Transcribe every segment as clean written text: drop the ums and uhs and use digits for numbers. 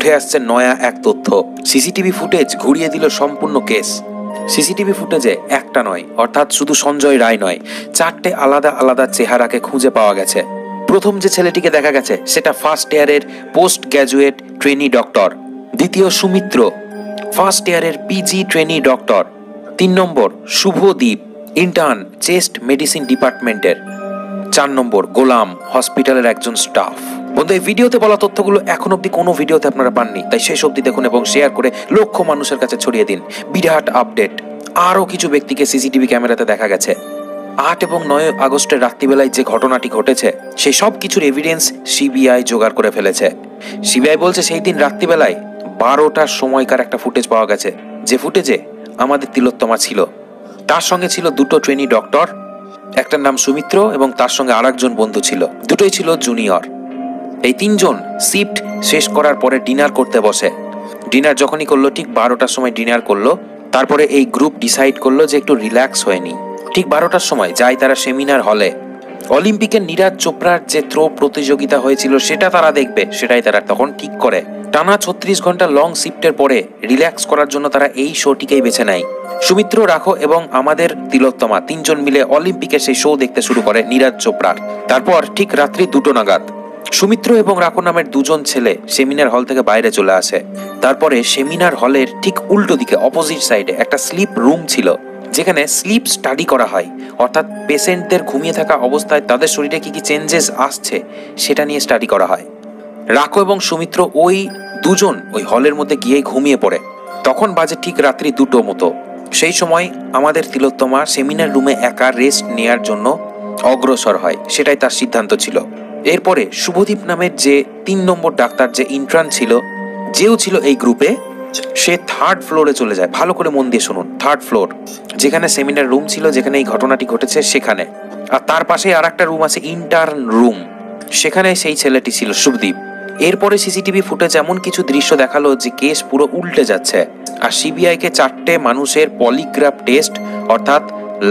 উঠে আসছে নয়া এক তথ্য। সিসিটিভি ফুটেজ ঘুরিয়ে দিল সম্পূর্ণ কেস। সিসিটিভি ফুটেজে একটা নয়, অর্থাৎ শুধু সঞ্জয় রায় নয়, 4টে আলাদা আলাদা চেহারাকে খুঁজে পাওয়া গেছে। প্রথম যে ছেলেটিকে দেখা গেছে সেটা ফার্স্ট ইয়ারের পোস্ট গ্র্যাজুয়েট ট্রেনি ডক্টর। দ্বিতীয় সুমিত্র, ফার্স্ট ইয়ারের পিজি ট্রেনি ডক্টর। 3 নম্বর শুভদীপ, ইন্টার্ন চেস্ট মেডিসিন ডিপার্টমেন্টের। 4 নম্বর গোলাম, হসপিটালের একজন স্টাফ। বন্ধু, এই ভিডিওতে বলা তথ্যগুলো এখন অব্দি কোনো ভিডিওতে আপনারা পাননি, তাই শেষ অব্দি দেখুন এবং শেয়ার করে লক্ষ মানুষের কাছে ছড়িয়ে দিন। বিরাট আপডেট, আরও কিছু ব্যক্তিকে সিসিটিভি ক্যামেরাতে দেখা গেছে। 8 এবং 9 আগস্টের রাত্রিবেলায় যে ঘটনাটি ঘটেছে সেই সব কিছুর এভিডেন্স সিবিআই জোগাড় করে ফেলেছে। সিবিআই বলছে সেই দিন রাত্রিবেলায় 12টার সময়কার একটা ফুটেজ পাওয়া গেছে, যে ফুটেজে আমাদের তিলোত্তমা ছিল। তার সঙ্গে ছিল 2টো ট্রেনি ডক্টর, একটার নাম সুমিত্র এবং তার সঙ্গে আরেকজন বন্ধু ছিল, দুটোই ছিল জুনিয়র। এই 3 জন শিফট শেষ করার পরে ডিনার করতে বসে। ডিনার যখনই করলো, ঠিক 12টার সময় ডিনার করলো। তারপরে এই গ্রুপ ডিসাইড করলো যে একটু রিল্যাক্স হয়নি। ঠিক 12টার সময় যায় তারা সেমিনার হলে। অলিম্পিকের নীরাজ চোপড়ার যে থ্রো প্রতিযোগিতা হয়েছিল সেটা তারা দেখবে, সেটাই তারা তখন ঠিক করে। টানা 36 ঘন্টা লং শিফটের পরে রিল্যাক্স করার জন্য তারা এই শোটিকেই বেছে নেয়। সুমিত্র, রাখো এবং আমাদের তিলোত্তমা 3 জন মিলে অলিম্পিকের সেই শো দেখতে শুরু করে নীরাজ চোপড়ার। তারপর ঠিক রাত্রি 2টো নাগাদ সুমিত্র এবং রাখো নামের 2 জন ছেলে সেমিনার হল থেকে বাইরে চলে আসে। তারপরে সেমিনার হলের ঠিক উল্টো দিকে অপোজিট সাইডে একটা স্লিপ রুম ছিল, যেখানে স্লিপ স্টাডি করা হয়, অর্থাৎ পেশেন্টদের ঘুমিয়ে থাকা অবস্থায় তাদের শরীরে কি কি চেঞ্জেস আসছে সেটা নিয়ে স্টাডি করা হয়। রাখো এবং সুমিত্র ওই 2 জন ওই হলের মধ্যে গিয়ে ঘুমিয়ে পড়ে। তখন বাজে ঠিক রাত্রি 2টো মতো। সেই সময় আমাদের তিলোত্তমা সেমিনার রুমে একা রেস্ট নেয়ার জন্য অগ্রসর হয়, সেটাই তার সিদ্ধান্ত ছিল। এরপরে শুভদীপ নামের যে 3 নম্বর ডাক্তার, যে ইন্টার্ন ছিল, যেও ছিল এই গ্রুপে, সে 3rd ফ্লোরে চলে যায়। ভালো করে মন দিয়ে শুনুন, 3rd ফ্লোর, যেখানে সেমিনার রুম ছিল, যেখানে এই ঘটনাটি ঘটেছে সেখানে। আর তার পাশে আর একটা রুম আছে ইন্টার্ন রুম, সেখানে সেই ছেলেটি ছিল শুভদীপ। এরপরে সিসিটিভি ফুটেজ এমন কিছু দৃশ্য দেখালো যে কেস পুরো উল্টে যাচ্ছে। আর সিবিআইকে 4টে মানুষের পলিগ্রাফ টেস্ট অর্থাৎ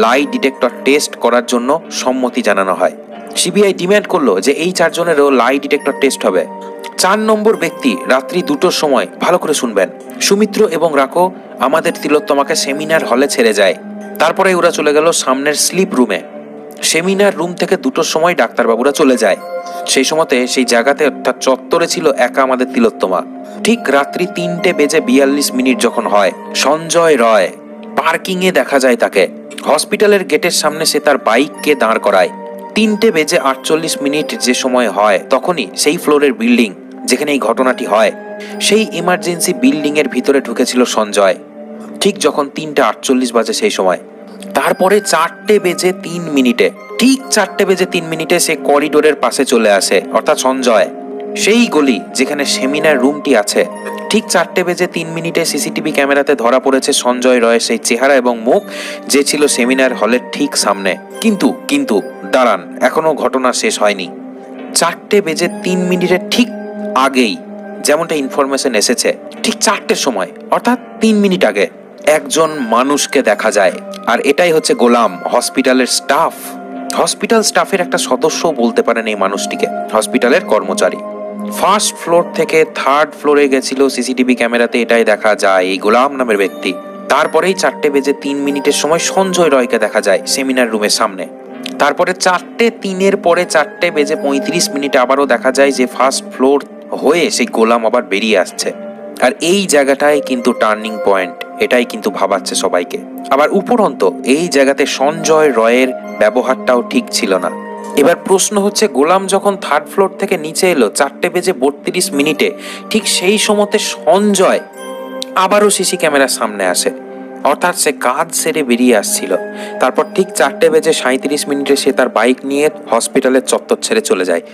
লাই ডিটেক্টর টেস্ট করার জন্য সম্মতি জানানো হয়। সিবিআই ডিমান্ড করলো যে এই 4 জনেরও লাই ডিটেক্টর টেস্ট হবে। 4 নম্বর ব্যক্তি রাত্রি 2টোর সময়, ভালো করে শুনবেন, সুমিত্র এবং রাখো আমাদের তিলোত্তমাকে সেমিনার হলে ছেড়ে যায়। তারপরে ওরা চলে গেল সামনের স্লিপ রুমে। সেমিনার রুম থেকে 2টোর সময় ডাক্তারবাবুরা চলে যায়। সেই সময়তে সেই জায়গাতে অর্থাৎ চত্বরে ছিল একা আমাদের তিলোত্তমা। ঠিক রাত্রি 3:42 যখন হয়, সঞ্জয় রয় পার্কিংয়ে দেখা যায় তাকে। হসপিটালের গেটের সামনে সে তার বাইককে দাঁড় করায়। 3:48 যে সময় হয়, তখনই সেই ফ্লোরের বিল্ডিং যেখানে এই ঘটনাটি হয়, সেই ইমার্জেন্সি বিল্ডিং এর ভিতরে ঢুকেছিল সঞ্জয়। ঠিক যখন 3:48 বাজে সেই সময়, তারপরে 4:03, ঠিক 4:03 সে করিডোরের পাশে চলে আসে, অর্থাৎ সঞ্জয় সেই গলি যেখানে সেমিনার রুমটি আছে। ঠিক 4:03 সিসিটিভি ক্যামেরাতে ধরা পড়েছে সঞ্জয় রয়ের সেই চেহারা এবং মুখ, যে ছিল সেমিনার হলের ঠিক সামনে। কিন্তু দাঁড়ান, এখনো ঘটনা শেষ হয়নি। 4:03 ঠিক আগেই, যেমনটা ইনফরমেশন এসেছে, ঠিক 4টের সময় অর্থাৎ 3 মিনিট আগে একজন মানুষকে দেখা যায়। আর এটাই হচ্ছে গোলাম, হসপিটালের স্টাফ। হসপিটাল স্টাফের একটা সদস্য বলতে পারেন এই মানুষটিকে, হসপিটালের কর্মচারী। 1st ফ্লোর থেকে 3rd ফ্লোরে গেছিল সিসিটিভি ক্যামেরাতে, এটাই দেখা যায় এই গোলাম নামের ব্যক্তি। তারপরেই 4:03 সময় সঞ্জয় রয়কে দেখা যায় সেমিনার রুমের সামনে। তারপরে 4:03 পরে 4:35 আবারও দেখা যায় যে 1st ফ্লোর হয়ে সেই গোলাম আবার বেরিয়ে আসছে। আর এই জায়গাটাই কিন্তু টার্নিং পয়েন্ট, এটাই কিন্তু ভাবাচ্ছে সবাইকে। আবার উপরন্ত এই জায়গাতে সঞ্জয় রয়ের ব্যবহারটাও ঠিক ছিল না। এবার প্রশ্ন হচ্ছে, গোলাম যখন 3rd ফ্লোর থেকে নিচে এলো 4:32, ঠিক সেই সময়তে সঞ্জয় আবারও সিসি ক্যামেরার সামনে আসে, অর্থাৎ সে কাজ সেরে বেরিয়ে আসছিল। তারপর ঠিক 4:37 সে তার বাইক নিয়ে হসপিটালের চত্বর ছেড়ে চলে যায়।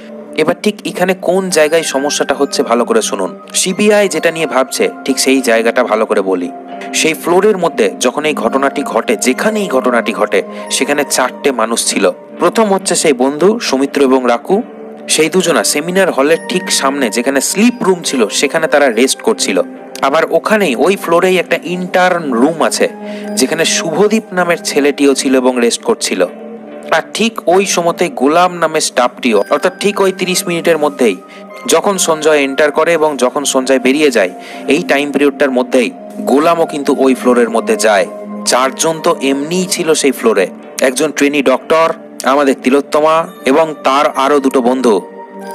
এবার ঠিক এখানে কোন জায়গায় সমস্যাটা হচ্ছে ভালো করে শুনুন। সিবিআই যেটা নিয়ে ভাবছে ঠিক সেই জায়গাটা ভালো করে বলি। সেই ফ্লোরের মধ্যে যখন এই ঘটনাটি ঘটে, যেখানে এই ঘটনাটি ঘটে, সেখানে 4টে মানুষ ছিল। প্রথম হচ্ছে সেই বন্ধু সুমিত্র এবং রাকু, সেই দুজনা সেমিনার হলের ঠিক সামনে যেখানে স্লিপ রুম ছিল সেখানে তারা রেস্ট করছিল। আবার ওখানেই ওই ফ্লোরেই একটা ইন্টার্ন রুম আছে যেখানে শুভদীপ নামের ছেলেটিও ছিল এবং রেস্ট করছিল। আর ঠিক ওই সময়তে গোলাম নামের স্টাফটিও, অর্থাৎ ঠিক ওই 30 মিনিটের মধ্যেই যখন সঞ্জয় এন্টার করে এবং যখন সঞ্জয় বেরিয়ে যায়, এই টাইম পিরিয়ডটার মধ্যেই গোলামও কিন্তু ওই ফ্লোরের মধ্যে যায়। 4 জন তো এমনিই ছিল সেই ফ্লোরে, একজন ট্রেনি ডক্টর, আমাদের তিলোত্তমা এবং তার আরো 2টো বন্ধু।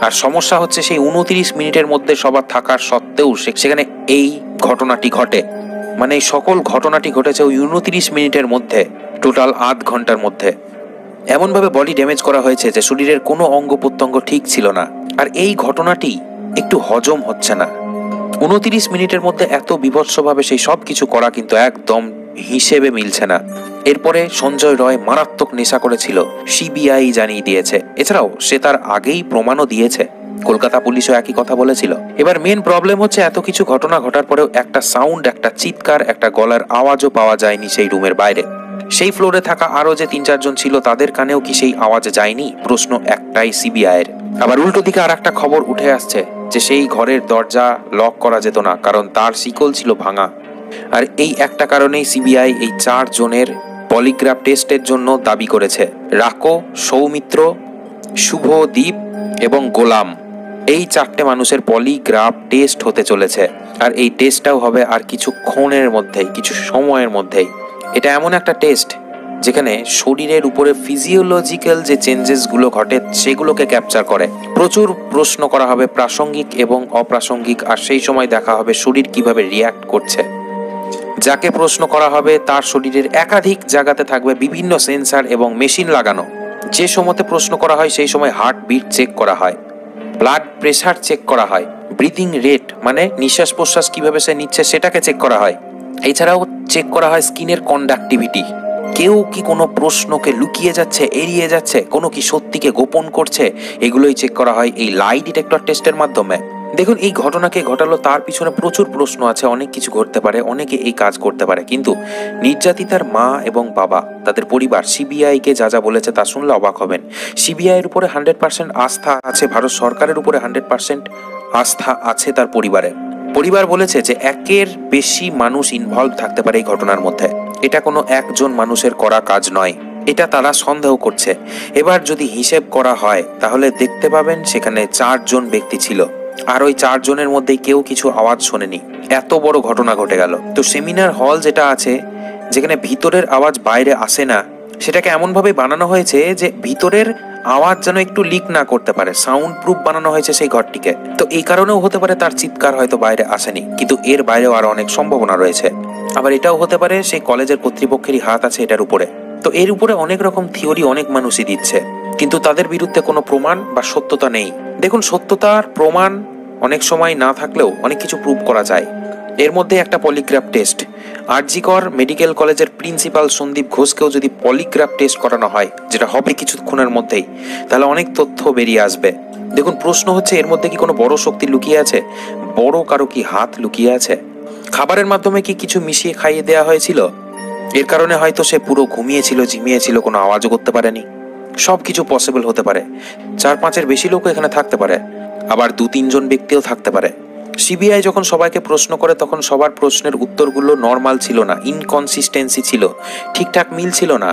আর সমস্যা হচ্ছে সেই 29 মিনিটের মধ্যে সবার থাকার সত্ত্বেও সেখানে এই ঘটনাটি ঘটে। মানে এই সকল ঘটনাটি ঘটেছে ওই 29 মিনিটের মধ্যে, টোটাল আধ ঘন্টার মধ্যে। এমনভাবে বডি ড্যামেজ করা হয়েছে যে শরীরের কোনো অঙ্গ প্রত্যঙ্গ ঠিক ছিল না। আর এই ঘটনাটি একটু হজম হচ্ছে না। 29 মিনিটের মধ্যে এত বিভৎসভাবে সেই সব কিছু করা কিন্তু একদম হিসেবে মিলছে না। এরপরে সঞ্জয় রয় মারাত্মক নেশা করেছিল, সিবিআই জানিয়ে দিয়েছে। এছাড়াও সে তার আগেই প্রমাণও দিয়েছে, কলকাতা পুলিশও একই কথা বলেছিল। এবার মেন প্রবলেম হচ্ছে এত কিছু ঘটনা ঘটার পরেও একটা সাউন্ড, একটা চিৎকার, একটা গলার আওয়াজও পাওয়া যায়নি সেই রুমের বাইরে। সেই ফ্লোরে থাকা আরো যে 3-4 জন ছিল তাদের কানেও কি সেই আওয়াজ যায়নি? প্রশ্ন একটাই সিবিআইয়ের। আবার উল্টো দিকে আর একটা খবর উঠে আসছে যে সেই ঘরের দরজা লক করা যেত না, কারণ তার শিকল ছিল ভাঙা। আর এই একটা কারণেই সিবিআই এই 4 জনের পলিগ্রাফ টেস্টের জন্য দাবি করেছে। রাকো, সৌমিত্র, শুভদীপ এবং গোলাম, এই 4টে মানুষের পলিগ্রাফ টেস্ট হতে চলেছে। আর এই টেস্টটাও হবে আর কিছুক্ষণের মধ্যেই, কিছু সময়ের মধ্যেই। এটা এমন একটা টেস্ট যেখানে শরীরের উপরে ফিজিওলজিক্যাল যে চেঞ্জেসগুলো ঘটে সেগুলোকে ক্যাপচার করে। প্রচুর প্রশ্ন করা হবে, প্রাসঙ্গিক এবং অপ্রাসঙ্গিক, আর সেই সময় দেখা হবে শরীর কিভাবে রিয়্যাক্ট করছে। যাকে প্রশ্ন করা হবে তার শরীরের একাধিক জায়গাতে থাকবে বিভিন্ন সেন্সার এবং মেশিন লাগানো। যে সময়তে প্রশ্ন করা হয় সেই সময় হার্ট বিট চেক করা হয়, ব্লাড প্রেশার চেক করা হয়, ব্রিদিং রেট মানে নিঃশ্বাস প্রশ্বাস কিভাবে সে নিচ্ছে সেটাকে চেক করা হয়। এছাড়াও চেক করা হয় স্কিনের কন্ডাক্টিভিটি, কেউ কি কোনো প্রশ্নকে লুকিয়ে যাচ্ছে, এড়িয়ে যাচ্ছে, কোনো কি সত্যিকে গোপন করছে, এগুলোই চেক করা হয় এই লাই ডিটেক্টর টেস্টের মাধ্যমে। দেখুন, এই ঘটনাকে ঘটালো তার পিছনে প্রচুর প্রশ্ন আছে, অনেক কিছু ঘটতে পারে, অনেকে এই কাজ করতে পারে, কিন্তু নির্যাতিতার মা এবং বাবা, তাদের পরিবার সিবিআইকে যা যা বলেছে তা শুনলে অবাক হবেন। সিবিআইয়ের উপরে 100% আস্থা আছে, ভারত সরকারের উপরে 100% আস্থা আছে তার পরিবারের। পরিবার বলেছে যে 1-এর বেশি মানুষ ইনভলভ থাকতে পারে এই ঘটনার মধ্যে, এটা কোনো একজন মানুষের করা কাজ নয়, এটা তারা সন্দেহ করছে। এবার যদি হিসেব করা হয় তাহলে দেখতে পাবেন সেখানে 4 জন ব্যক্তি ছিল, আর ওই 4 জনের মধ্যে কেউ কিছু আওয়াজ শোনেনি। এত বড় ঘটনা ঘটে গেল। তো সেমিনার হল যেটা আছে, যেখানে ভিতরের আওয়াজ বাইরে আসে না, সেটাকে এমনভাবে বানানো হয়েছে যে ভিতরের আওয়াজ যেন একটু লিক না করতে পারে, সাউন্ড প্রুফ বানানো হয়েছে সেই ঘরটিকে। তো এই কারণেও হতে পারে তার চিৎকার হয়তো বাইরে আসেনি, কিন্তু এর বাইরেও আরো অনেক সম্ভাবনা রয়েছে। আবার এটাও হতে পারে সেই কলেজের কর্তৃপক্ষেরই হাত আছে এটার উপরে। তো এর উপরে অনেক রকম থিওরি অনেক মানুষই দিচ্ছে, কিন্তু তাদের বিরুদ্ধে কোনো প্রমাণ বা সত্যতা নেই। দেখুন, সত্যতার প্রমাণ অনেক সময় না থাকলেও অনেক কিছু প্রুভ করা যায়। এর মধ্যে একটা পলিগ্রাফ টেস্ট, আরজিকর মেডিকেল কলেজের প্রিন্সিপাল সন্দীপ ঘোষকেও যদি পলিগ্রাফ টেস্ট করানো হয়, যেটা হবে কিছুক্ষণের মধ্যেই, তাহলে অনেক তথ্য বেরিয়ে আসবে। দেখুন, প্রশ্ন হচ্ছে এর মধ্যে কি কোনো বড় শক্তি লুকিয়ে আছে, বড় কারো কি হাত লুকিয়ে আছে? খাবারের মাধ্যমে কি কিছু মিশিয়ে খাইয়ে দেওয়া হয়েছিল? এর কারণে হয়তো সে পুরো ঘুমিয়েছিল, ঝিমিয়েছিল, কোনো আওয়াজও করতে পারেনি। সবকিছু পসিবল হতে পারে। 4-5-এর বেশি লোকও এখানে থাকতে পারে, আবার 2-3 জন ব্যক্তিও থাকতে পারে। সিবিআই যখন সবাইকে প্রশ্ন করে তখন সবার প্রশ্নের উত্তরগুলো নর্মাল ছিল না, ইনকনসিস্টেন্সি ছিল, ঠিকঠাক মিল ছিল না।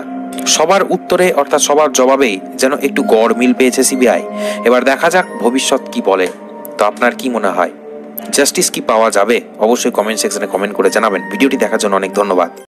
সবার উত্তরে অর্থাৎ সবার জবাবেই যেন একটু গড় মিল পেয়েছে সিবিআই। এবার দেখা যাক ভবিষ্যৎ কি বলে। তো আপনার কি মনে হয়, জাস্টিস কি পাওয়া যাবে? অবশ্যই কমেন্ট সেকশনে কমেন্ট করে জানাবেন। ভিডিওটি দেখার জন্য অনেক ধন্যবাদ।